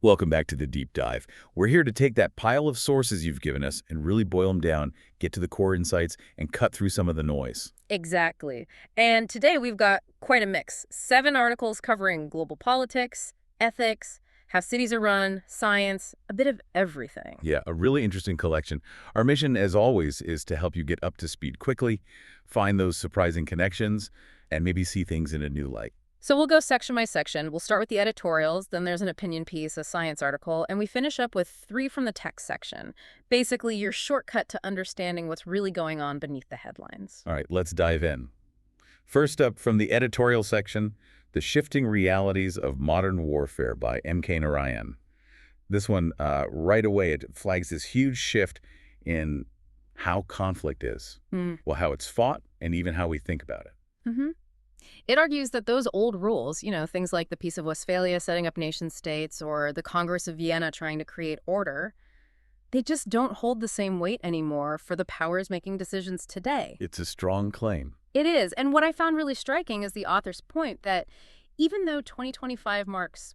Welcome back to the deep dive. We're here to take that pile of sources you've given us and really boil them down, get to the core insights, and cut through some of the noise. Exactly. And today we've got quite a mix. 7 articles covering global politics, ethics, how cities are run, science, a bit of everything. Yeah, a really interesting collection. Our mission, as always, is to help you get up to speed quickly, find those surprising connections, and maybe see things in a new light. So we'll go section by section. We'll start with the editorials, then there's an opinion piece, a science article, and we finish up with 3 from the text section. Basically, your shortcut to understanding what's really going on beneath the headlines. All right, let's dive in. First up, from the editorial section, The Shifting Realities of Modern Warfare by M.K. Narayan. This one, right away, it flags this huge shift in how conflict is. Well, how it's fought, and even how we think about it. Mm-hmm. It argues that those old rules, things like the Peace of Westphalia setting up nation-states or the Congress of Vienna trying to create order, they just don't hold the same weight anymore for the powers making decisions today. It's a strong claim. It is. And what I found really striking is the author's point that even though 2025 marks,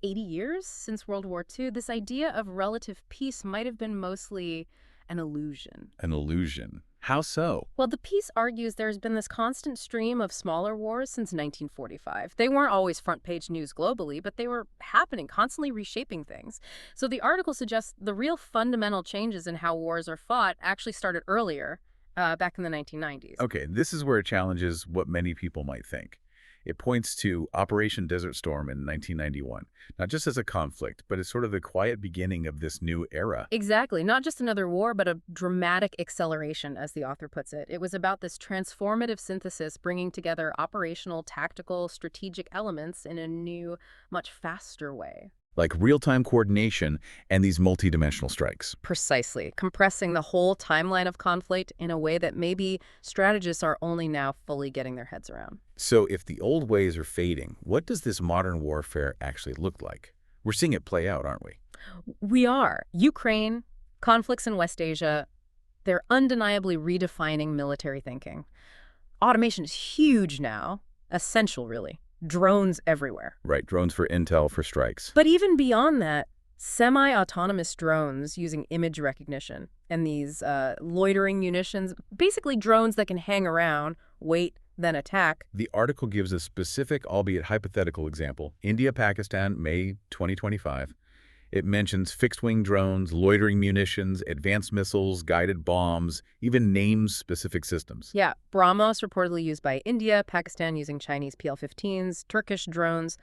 80 years since World War II, this idea of relative peace might have been mostly an illusion. An illusion. How so? Well, the piece argues there's been this constant stream of smaller wars since 1945. They weren't always front-page news globally, but they were happening, constantly reshaping things. So the article suggests the real fundamental changes in how wars are fought actually started earlier, back in the 1990s. Okay, this is where it challenges what many people might think. It points to Operation Desert Storm in 1991, not just as a conflict, but as sort of the quiet beginning of this new era. Exactly. Not just another war, but a dramatic acceleration, as the author puts it. It was about this transformative synthesis bringing together operational, tactical, strategic elements in a new, much faster way. Like real-time coordination and these multidimensional strikes. Precisely. Compressing the whole timeline of conflict in a way that maybe strategists are only now fully getting their heads around. So if the old ways are fading, what does this modern warfare actually look like? We're seeing it play out, aren't we? We are. Ukraine, conflicts in West Asia, they're undeniably redefining military thinking. Automation is huge now, essential really. Drones everywhere. Right, drones for intel, for strikes. But even beyond that, semi-autonomous drones using image recognition and these loitering munitions, basically drones that can hang around, wait, then attack. The article gives a specific, albeit hypothetical example. India, Pakistan, May 2025. It mentions fixed-wing drones, loitering munitions, advanced missiles, guided bombs, even names specific systems. Yeah, BrahMos reportedly used by India, Pakistan using Chinese PL-15s, Turkish drones.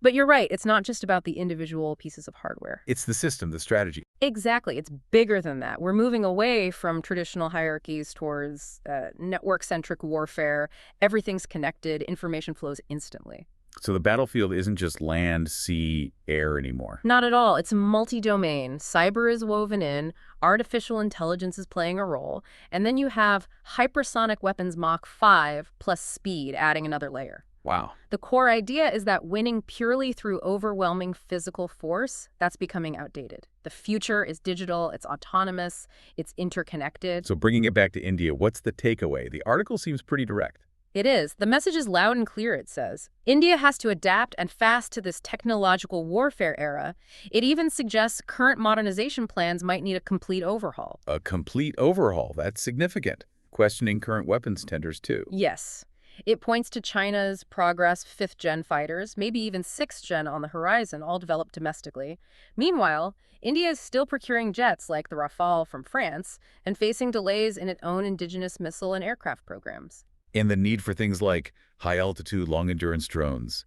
But you're right, it's not just about the individual pieces of hardware. It's the system, the strategy. Exactly, it's bigger than that. We're moving away from traditional hierarchies towards network-centric warfare. Everything's connected, information flows instantly. So the battlefield isn't just land, sea, air anymore. Not at all. It's multi-domain. Cyber is woven in, artificial intelligence is playing a role, and then you have hypersonic weapons Mach 5 plus speed adding another layer. Wow. The core idea is that winning purely through overwhelming physical force, that's becoming outdated. The future is digital, it's autonomous, it's interconnected. So bringing it back to India, what's the takeaway? The article seems pretty direct. It is. The message is loud and clear, it says. India has to adapt and fast to this technological warfare era. It even suggests current modernization plans might need a complete overhaul. A complete overhaul. That's significant. Questioning current weapons tenders, too. Yes. It points to China's progress 5th-gen fighters, maybe even 6th-gen on the horizon, all developed domestically. Meanwhile, India is still procuring jets like the Rafale from France and facing delays in its own indigenous missile and aircraft programs. And the need for things like high-altitude, long-endurance drones,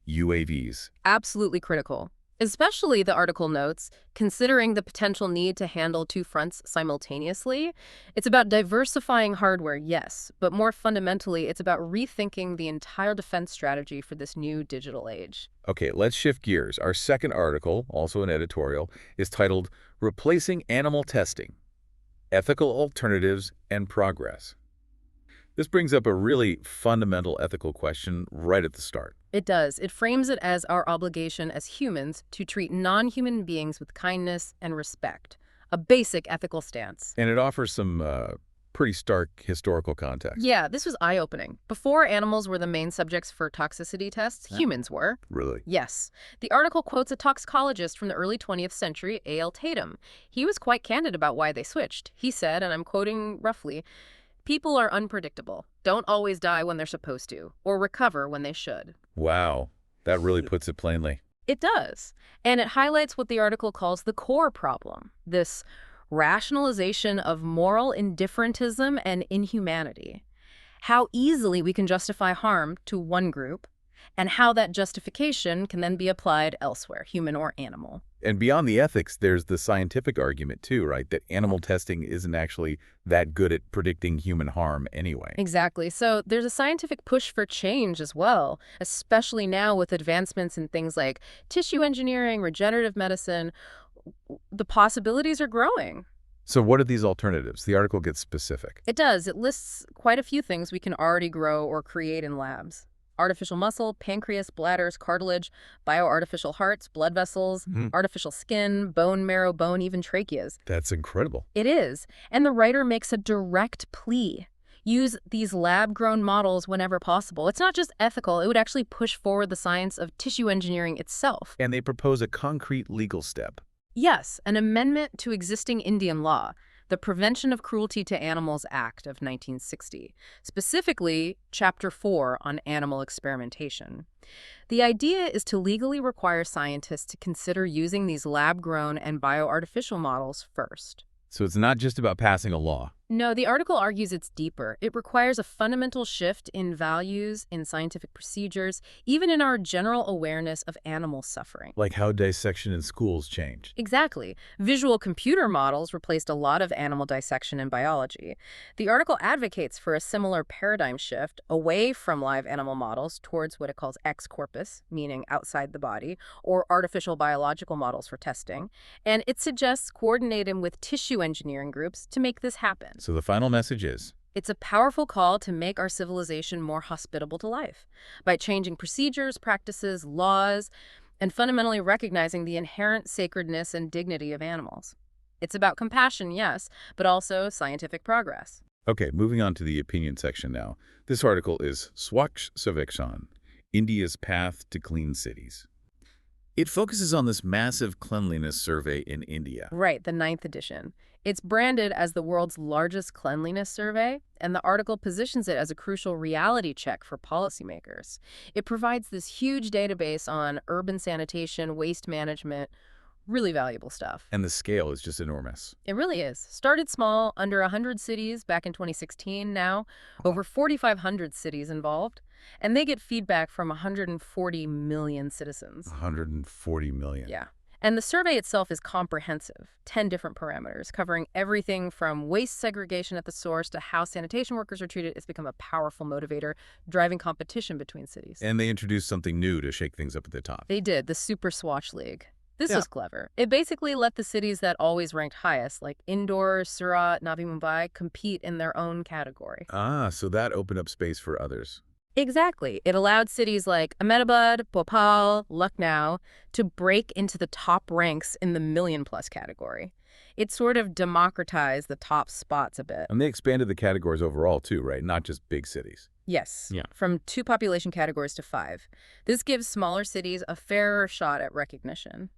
UAVs. Absolutely critical. Especially, the article notes, considering the potential need to handle 2 fronts simultaneously. It's about diversifying hardware, yes, but more fundamentally, it's about rethinking the entire defense strategy for this new digital age. Okay, let's shift gears. Our second article, also an editorial, is titled Replacing Animal Testing: Ethical Alternatives and Progress. This brings up a really fundamental ethical question right at the start. It does. It frames it as our obligation as humans to treat non-human beings with kindness and respect, a basic ethical stance. And it offers some pretty stark historical context. Yeah, this was eye-opening. Before animals were the main subjects for toxicity tests, humans were. Really? Yes. The article quotes a toxicologist from the early 20th century, A.L. Tatum. He was quite candid about why they switched. He said, and I'm quoting roughly, "People are unpredictable, don't always die when they're supposed to, or recover when they should." Wow. That really puts it plainly. It does. And it highlights what the article calls the core problem, this rationalization of moral indifferentism and inhumanity. How easily we can justify harm to one group, and how that justification can then be applied elsewhere, human or animal. And beyond the ethics, there's the scientific argument too, right? That animal testing isn't actually that good at predicting human harm anyway. Exactly. So there's a scientific push for change as well, especially now with advancements in things like tissue engineering, regenerative medicine. The possibilities are growing. So what are these alternatives? The article gets specific. It does. It lists quite a few things we can already grow or create in labs. Artificial muscle, pancreas, bladders, cartilage, bioartificial hearts, blood vessels, artificial skin, bone marrow, bone, even tracheas. That's incredible. It is. And the writer makes a direct plea. Use these lab-grown models whenever possible. It's not just ethical, it would actually push forward the science of tissue engineering itself. And they propose a concrete legal step. Yes, an amendment to existing Indian law, the Prevention of Cruelty to Animals Act of 1960, specifically Chapter 4 on animal experimentation. The idea is to legally require scientists to consider using these lab-grown and bioartificial models first. So it's not just about passing a law. No, the article argues it's deeper. It requires a fundamental shift in values, in scientific procedures, even in our general awareness of animal suffering. Like how dissection in schools changed. Exactly. Visual computer models replaced a lot of animal dissection in biology. The article advocates for a similar paradigm shift away from live animal models towards what it calls ex corpus, meaning outside the body, or artificial biological models for testing. And it suggests coordinating with tissue engineering groups to make this happen. So the final message is, it's a powerful call to make our civilization more hospitable to life by changing procedures, practices, laws, and fundamentally recognizing the inherent sacredness and dignity of animals. It's about compassion, yes, but also scientific progress. okay, moving on to the opinion section now. This article is Swachh Survekshan, India's Path to Clean Cities. It focuses on this massive cleanliness survey in India. Right, the 9th edition. It's branded as the world's largest cleanliness survey, and the article positions it as a crucial reality check for policymakers. It provides this huge database on urban sanitation, waste management, really valuable stuff. And the scale is just enormous. It really is. Started small, under 100 cities back in 2016, now over 4,500 cities involved, and they get feedback from 140 million citizens. 140 million. Yeah. And the survey itself is comprehensive, 10 different parameters, covering everything from waste segregation at the source to how sanitation workers are treated. It's become a powerful motivator, driving competition between cities. And they introduced something new to shake things up at the top. They did, the Super Swatch League. This was clever. It basically let the cities that always ranked highest, like Indore, Surat, Navi Mumbai, compete in their own category. Ah, so that opened up space for others. Exactly. It allowed cities like Ahmedabad, Bhopal, Lucknow to break into the top ranks in the million-plus category. It sort of democratized the top spots a bit. And they expanded the categories overall too, right? Not just big cities. Yes. Yeah. From 2 population categories to 5. This gives smaller cities a fairer shot at recognition.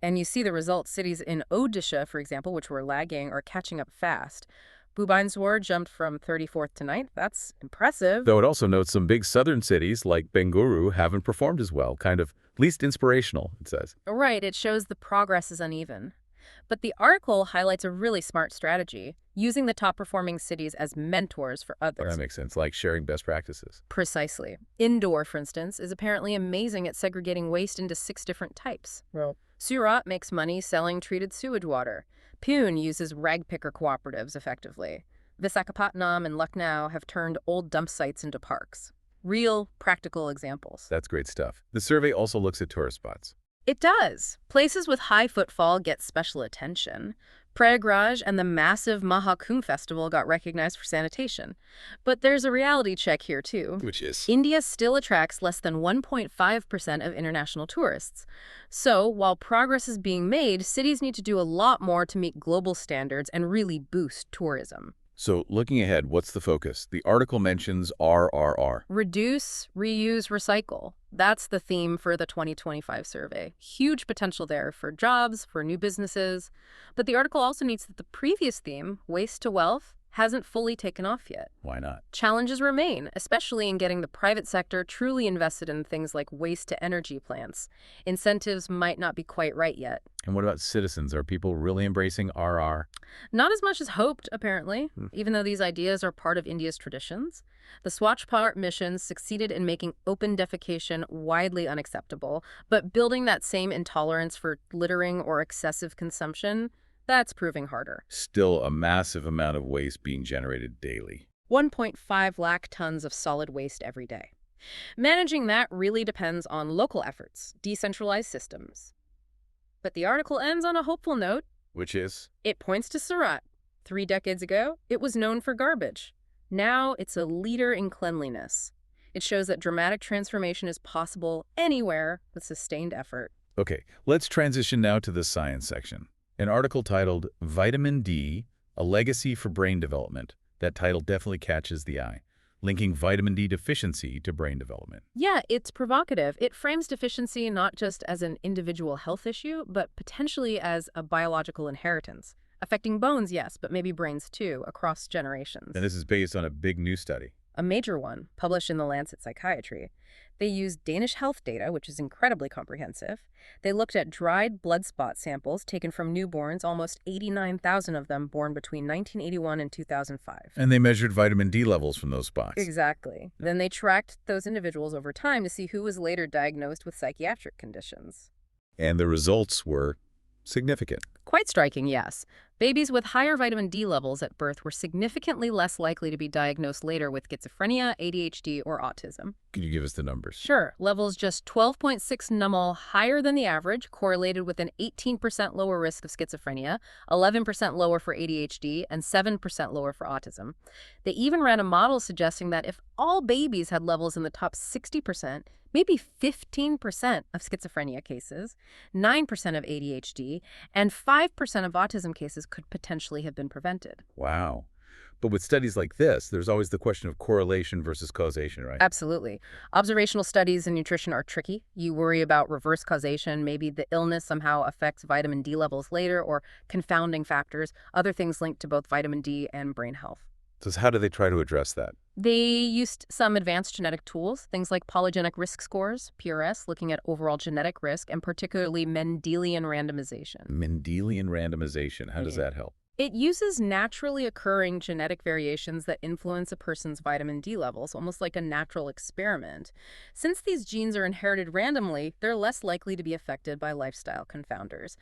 And you see the results. Cities in Odisha, for example, which were lagging, are catching up fast. Bhubaneswar jumped from 34th to 9th. That's impressive. Though it also notes some big southern cities like Bengaluru haven't performed as well, kind of least inspirational, it says. Right, it shows the progress is uneven. But the article highlights a really smart strategy, using the top-performing cities as mentors for others. That makes sense, like sharing best practices. Precisely. Indore, for instance, is apparently amazing at segregating waste into 6 different types. Well, Surat makes money selling treated sewage water. Pune uses rag picker cooperatives effectively. Visakhapatnam and Lucknow have turned old dump sites into parks. Real, practical examples. that's great stuff. The survey also looks at tourist spots. It does. Places with high footfall get special attention. Prayagraj and the massive Mahakumbh Festival got recognized for sanitation. But there's a reality check here, too. Which is? India still attracts less than 1.5% of international tourists. So, while progress is being made, cities need to do a lot more to meet global standards and really boost tourism. So looking ahead, what's the focus? The article mentions RRR. Reduce, reuse, recycle. That's the theme for the 2025 survey. Huge potential there for jobs, for new businesses. But the article also notes that the previous theme, waste to wealth, hasn't fully taken off yet. Why not? Challenges remain, especially in getting the private sector truly invested in things like waste-to-energy plants. Incentives might not be quite right yet. And what about citizens? Are people really embracing RR? Not as much as hoped, apparently, even though these ideas are part of India's traditions. The Swachh Bharat mission succeeded in making open defecation widely unacceptable, but building that same intolerance for littering or excessive consumption, that's proving harder. Still a massive amount of waste being generated daily. 1.5 lakh tons of solid waste every day. Managing that really depends on local efforts, decentralized systems. But the article ends on a hopeful note. Which is? It points to Surat. 3 decades ago, it was known for garbage. Now it's a leader in cleanliness. It shows that dramatic transformation is possible anywhere with sustained effort. Okay, let's transition now to the science section. An article titled Vitamin D, A Legacy for Brain Development. That title definitely catches the eye, linking vitamin D deficiency to brain development. Yeah, it's provocative. It frames deficiency not just as an individual health issue, but potentially as a biological inheritance. Affecting bones, yes, but maybe brains too, across generations. And this is based on a big new study. A major one, published in The Lancet Psychiatry. They used Danish health data, which is incredibly comprehensive. They looked at dried blood spot samples taken from newborns, almost 89,000 of them born between 1981 and 2005. And they measured vitamin D levels from those spots. Exactly. Then they tracked those individuals over time to see who was later diagnosed with psychiatric conditions. And the results were significant. Quite striking, yes. Babies with higher vitamin D levels at birth were significantly less likely to be diagnosed later with schizophrenia, ADHD, or autism. Could you give us the numbers? Sure. Levels just 12.6 nmol higher than the average correlated with an 18% lower risk of schizophrenia, 11% lower for ADHD, and 7% lower for autism. They even ran a model suggesting that if all babies had levels in the top 60%, maybe 15% of schizophrenia cases, 9% of ADHD, and 5% of autism cases could potentially have been prevented. Wow. But with studies like this, there's always the question of correlation versus causation, right? Absolutely. Observational studies in nutrition are tricky. You worry about reverse causation. Maybe the illness somehow affects vitamin D levels later, or confounding factors, other things linked to both vitamin D and brain health. So how do they try to address that? They used some advanced genetic tools, things like polygenic risk scores, PRS, looking at overall genetic risk, and particularly Mendelian randomization. Mendelian randomization. How does that help? It uses naturally occurring genetic variations that influence a person's vitamin D levels, almost like a natural experiment. Since these genes are inherited randomly, they're less likely to be affected by lifestyle confounders.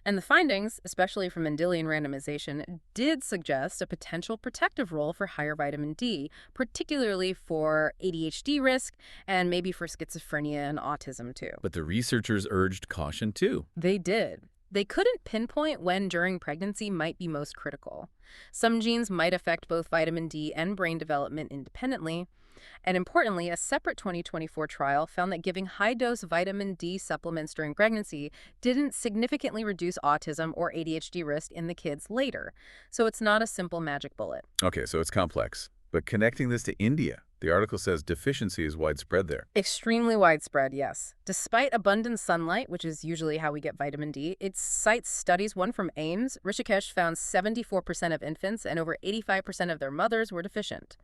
And the findings, especially from Mendelian randomization, did suggest a potential protective role for higher vitamin D, particularly for ADHD risk and maybe for schizophrenia and autism too. But the researchers urged caution too. They did. They couldn't pinpoint when during pregnancy might be most critical. Some genes might affect both vitamin D and brain development independently. And importantly, a separate 2024 trial found that giving high-dose vitamin D supplements during pregnancy didn't significantly reduce autism or ADHD risk in the kids later. So it's not a simple magic bullet. Okay, so it's complex. But connecting this to India, the article says deficiency is widespread there. Extremely widespread, yes. Despite abundant sunlight, which is usually how we get vitamin D, it cites studies. One from AIMS, Rishikesh, found 74% of infants and over 85% of their mothers were deficient.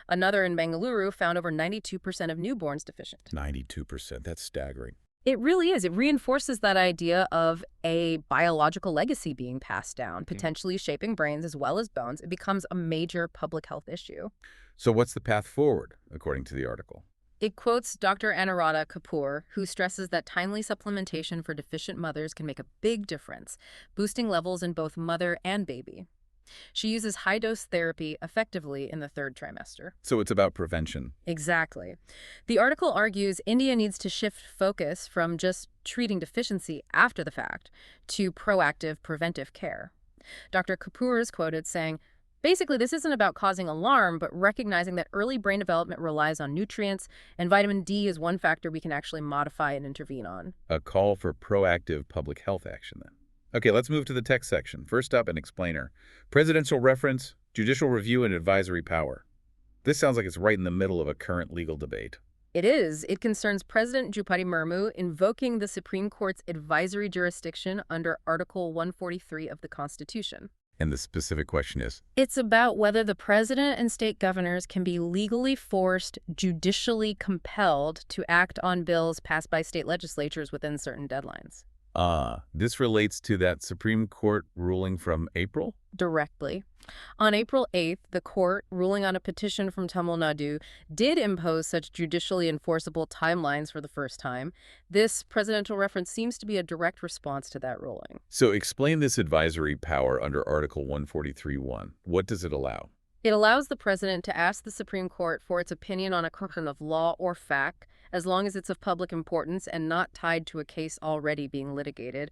Another in Bengaluru found over 92% of newborns deficient. 92%, that's staggering. It really is. It reinforces that idea of a biological legacy being passed down, potentially shaping brains as well as bones. It becomes a major public health issue. So what's the path forward, according to the article? It quotes Dr. Anuradha Kapoor, who stresses that timely supplementation for deficient mothers can make a big difference, boosting levels in both mother and baby. She uses high-dose therapy effectively in the 3rd trimester. So it's about prevention. Exactly. The article argues India needs to shift focus from just treating deficiency after the fact to proactive preventive care. Dr. Kapoor is quoted saying, basically, this isn't about causing alarm, but recognizing that early brain development relies on nutrients, and vitamin D is one factor we can actually modify and intervene on. A call for proactive public health action, then. Okay, let's move to the text section. First up, an explainer. Presidential reference, Judicial review and advisory power. This sounds like it's right in the middle of a current legal debate. It is. It concerns President Jupati Murmu invoking the Supreme Court's advisory jurisdiction under Article 143 of the Constitution. And the specific question is? It's about whether the president and state governors can be legally forced, judicially compelled to act on bills passed by state legislatures within certain deadlines. This relates to that Supreme Court ruling from April? Directly. On April 8th, the court, ruling on a petition from Tamil Nadu, did impose such judicially enforceable timelines for the first time. This presidential reference seems to be a direct response to that ruling. So explain this advisory power under Article 143(1). What does it allow? It allows the president to ask the Supreme Court for its opinion on a question of law or fact, as long as it's of public importance and not tied to a case already being litigated.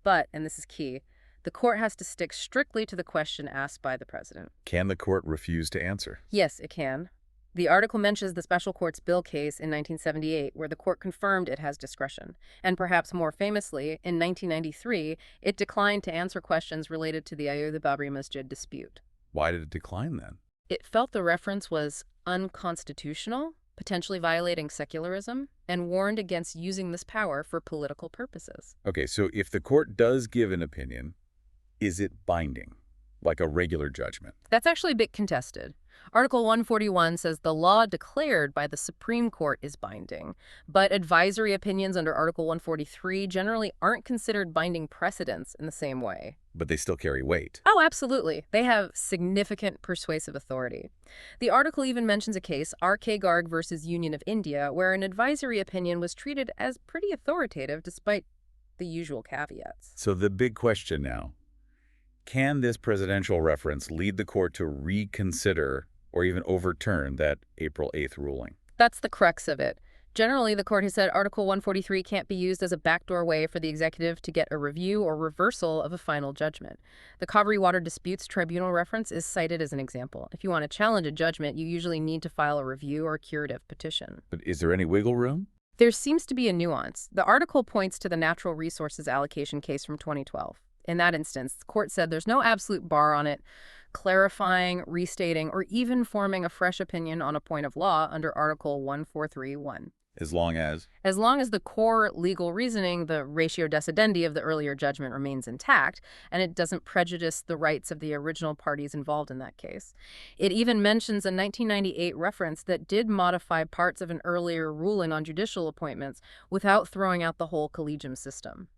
But, and this is key, the court has to stick strictly to the question asked by the president. Can the court refuse to answer? Yes, it can. The article mentions the special court's Bill case in 1978, where the court confirmed it has discretion. And perhaps more famously, in 1993, it declined to answer questions related to the Ayodhya-Babri Masjid dispute. Why did it decline then? It felt the reference was unconstitutional, potentially violating secularism, and warned against using this power for political purposes. Okay, so if the court does give an opinion, is it binding, like a regular judgment? That's actually a bit contested. Article 141 says the law declared by the Supreme Court is binding, but advisory opinions under Article 143 generally aren't considered binding precedents in the same way. But they still carry weight. Oh, absolutely. They have significant persuasive authority. The article even mentions a case, R.K. Garg versus Union of India, where an advisory opinion was treated as pretty authoritative despite the usual caveats. So the big question now, can this presidential reference lead the court to reconsider or even overturn that April 8th ruling? That's the crux of it. Generally, the court has said Article 143 can't be used as a backdoor way for the executive to get a review or reversal of a final judgment. The Kaveri Water Disputes Tribunal reference is cited as an example. If you want to challenge a judgment, you usually need to file a review or curative petition. But is there any wiggle room? There seems to be a nuance. The article points to the natural resources allocation case from 2012. In that instance, the court said there's no absolute bar on it clarifying, restating, or even forming a fresh opinion on a point of law under Article 143(1). As long as? As long as the core legal reasoning, the ratio decidendi of the earlier judgment, remains intact, and it doesn't prejudice the rights of the original parties involved in that case. It even mentions a 1998 reference that did modify parts of an earlier ruling on judicial appointments without throwing out the whole collegium system.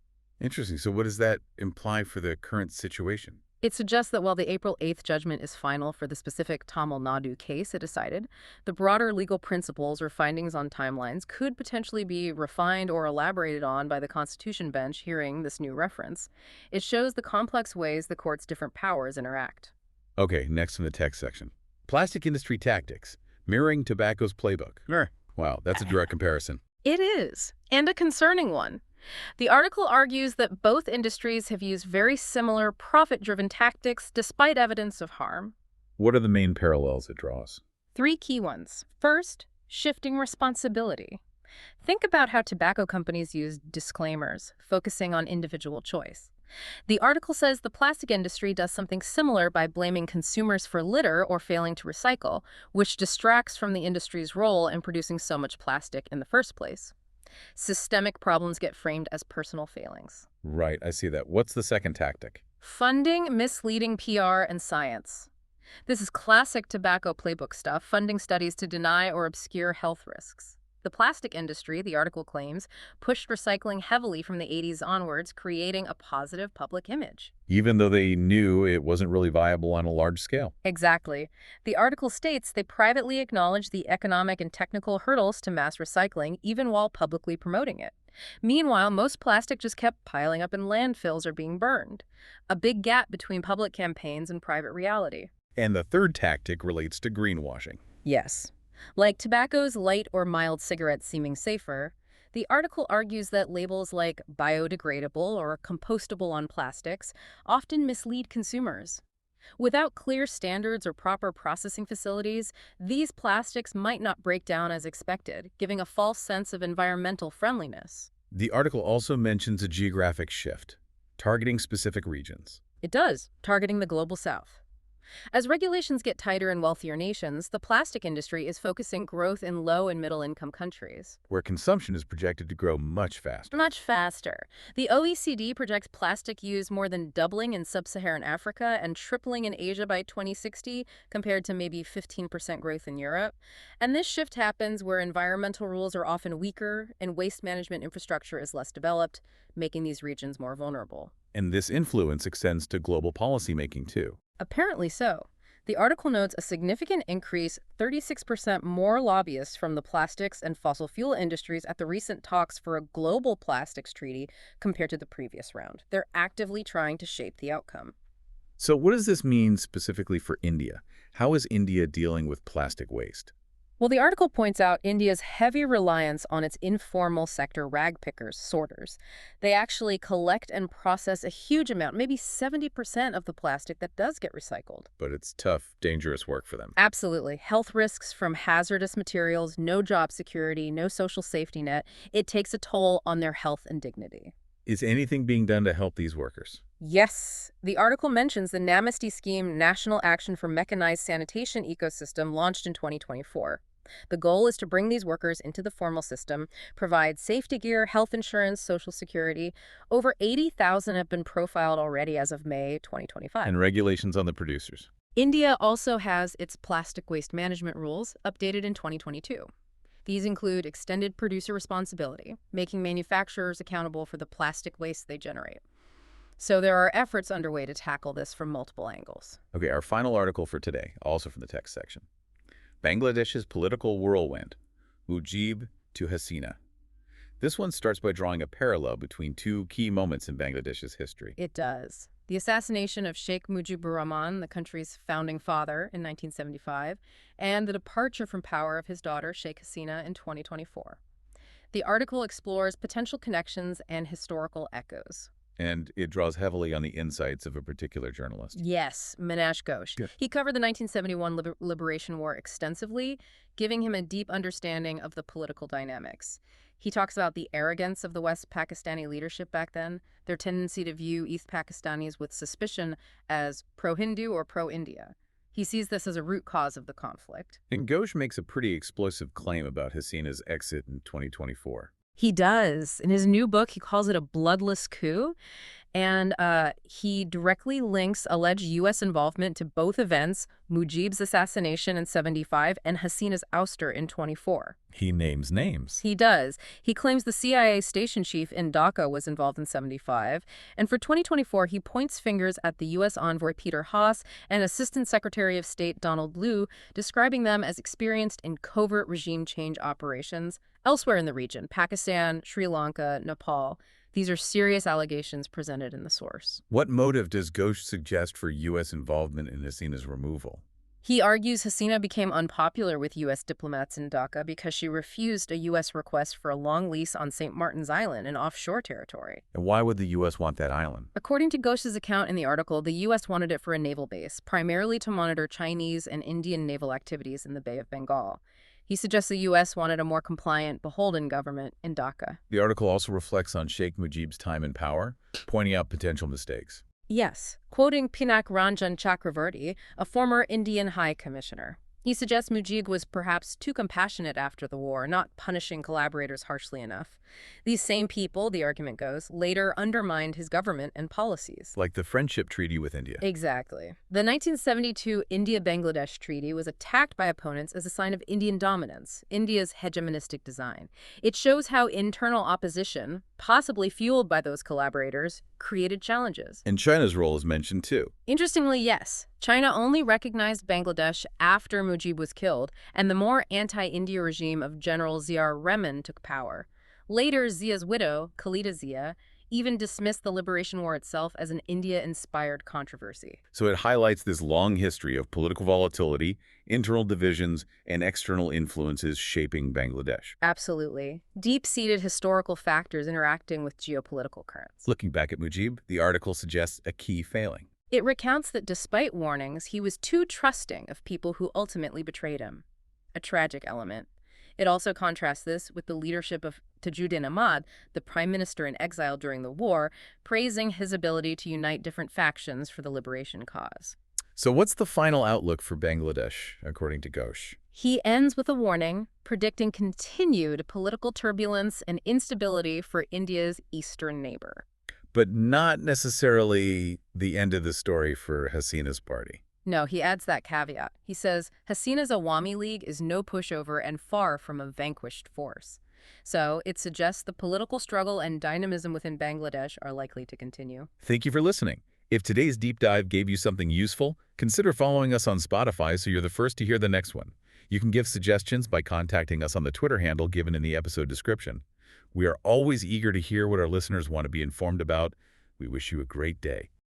Interesting. So what does that imply for the current situation? It suggests that while the April 8th judgment is final for the specific Tamil Nadu case it decided, the broader legal principles or findings on timelines could potentially be refined or elaborated on by the Constitution bench hearing this new reference. It shows the complex ways the court's different powers interact. Okay, next in the text section. Plastic industry tactics, mirroring tobacco's playbook. Wow, that's a direct comparison. It is, and a concerning one. The article argues that both industries have used very similar profit-driven tactics despite evidence of harm. What are the main parallels it draws? 3 key ones. First, shifting responsibility. Think about how tobacco companies use disclaimers, focusing on individual choice. The article says the plastic industry does something similar by blaming consumers for litter or failing to recycle, which distracts from the industry's role in producing so much plastic in the first place. Systemic problems get framed as personal failings. Right, I see that. What's the second tactic? Funding misleading PR and science. This is classic tobacco playbook stuff, funding studies to deny or obscure health risks. The plastic industry, the article claims, pushed recycling heavily from the 80s onwards, creating a positive public image. Even though they knew it wasn't really viable on a large scale. Exactly. The article states they privately acknowledge the economic and technical hurdles to mass recycling, even while publicly promoting it. Meanwhile, most plastic just kept piling up in landfills or being burned. A big gap between public campaigns and private reality. And the third tactic relates to greenwashing. Yes. Like tobacco's light or mild cigarettes seeming safer, the article argues that labels like biodegradable or compostable on plastics often mislead consumers. Without clear standards or proper processing facilities, these plastics might not break down as expected, giving a false sense of environmental friendliness. The article also mentions a geographic shift, targeting specific regions. It does, targeting the Global South. As regulations get tighter in wealthier nations, the plastic industry is focusing growth in low and middle-income countries. Where consumption is projected to grow much faster. Much faster. The OECD projects plastic use more than doubling in sub-Saharan Africa and tripling in Asia by 2060, compared to maybe 15% growth in Europe. And this shift happens where environmental rules are often weaker and waste management infrastructure is less developed, making these regions more vulnerable. And this influence extends to global policymaking, too. Apparently so. The article notes a significant increase, 36% more lobbyists from the plastics and fossil fuel industries at the recent talks for a global plastics treaty compared to the previous round. They're actively trying to shape the outcome. So what does this mean specifically for India? How is India dealing with plastic waste? Well, the article points out India's heavy reliance on its informal sector rag pickers, sorters. They actually collect and process a huge amount, maybe 70% of the plastic that does get recycled. But it's tough, dangerous work for them. Absolutely. Health risks from hazardous materials, no job security, no social safety net. It takes a toll on their health and dignity. Is anything being done to help these workers? Yes. The article mentions the Namaste Scheme National Action for Mechanized Sanitation Ecosystem launched in 2024. The goal is to bring these workers into the formal system, provide safety gear, health insurance, social security. Over 80,000 have been profiled already as of May 2025. And regulations on the producers. India also has its plastic waste management rules updated in 2022. These include extended producer responsibility, making manufacturers accountable for the plastic waste they generate. So there are efforts underway to tackle this from multiple angles. Okay, our final article for today, also from the text section. Bangladesh's political whirlwind, Mujib to Hasina. This one starts by drawing a parallel between two key moments in Bangladesh's history. It does. The assassination of Sheikh Mujibur Rahman, the country's founding father, in 1975, and the departure from power of his daughter, Sheikh Hasina, in 2024. The article explores potential connections and historical echoes. And it draws heavily on the insights of a particular journalist. Yes, Manash Ghosh. Good. He covered the 1971 Liberation War extensively, giving him a deep understanding of the political dynamics. He talks about the arrogance of the West Pakistani leadership back then, their tendency to view East Pakistanis with suspicion as pro-Hindu or pro-India. He sees this as a root cause of the conflict. And Ghosh makes a pretty explosive claim about Hasina's exit in 2024. He does. In his new book, he calls it a bloodless coup, and he directly links alleged U.S. involvement to both events, Mujib's assassination in 75 and Hasina's ouster in 24. He names names. He does. He claims the CIA station chief in Dhaka was involved in 75, and for 2024, he points fingers at the U.S. envoy Peter Haas and Assistant Secretary of State Donald Liu, describing them as experienced in covert regime change operations elsewhere in the region, Pakistan, Sri Lanka, Nepal. These are serious allegations presented in the source. What motive does Ghosh suggest for U.S. involvement in Hasina's removal? He argues Hasina became unpopular with U.S. diplomats in Dhaka because she refused a U.S. request for a long lease on St. Martin's Island, an offshore territory. And why would the U.S. want that island? According to Ghosh's account in the article, the U.S. wanted it for a naval base, primarily to monitor Chinese and Indian naval activities in the Bay of Bengal. He suggests the U.S. wanted a more compliant, beholden government in Dhaka. The article also reflects on Sheikh Mujib's time in power, pointing out potential mistakes. Yes, quoting Pinak Ranjan Chakravarti, a former Indian High Commissioner. He suggests Mujib was perhaps too compassionate after the war, not punishing collaborators harshly enough. These same people, the argument goes, later undermined his government and policies. Like the friendship treaty with India. Exactly. The 1972 India-Bangladesh Treaty was attacked by opponents as a sign of Indian dominance, India's hegemonistic design. It shows how internal opposition, possibly fueled by those collaborators, created challenges. And China's role is mentioned too. Interestingly, yes. China only recognized Bangladesh after Mujib was killed, and the more anti-India regime of General Zia Rahman took power. Later, Zia's widow, Khalida Zia, even dismissed the Liberation War itself as an India-inspired controversy. So it highlights this long history of political volatility, internal divisions, and external influences shaping Bangladesh. Absolutely. Deep-seated historical factors interacting with geopolitical currents. Looking back at Mujib, the article suggests a key failing. It recounts that despite warnings, he was too trusting of people who ultimately betrayed him. A tragic element. It also contrasts this with the leadership of Tajuddin Ahmad, the prime minister in exile during the war, praising his ability to unite different factions for the liberation cause. So what's the final outlook for Bangladesh, according to Ghosh? He ends with a warning, predicting continued political turbulence and instability for India's eastern neighbor. But not necessarily the end of the story for Hasina's party. No, he adds that caveat. He says, Hasina's Awami League is no pushover and far from a vanquished force. So it suggests the political struggle and dynamism within Bangladesh are likely to continue. Thank you for listening. If today's deep dive gave you something useful, consider following us on Spotify so you're the first to hear the next one. You can give suggestions by contacting us on the Twitter handle given in the episode description. We are always eager to hear what our listeners want to be informed about. We wish you a great day.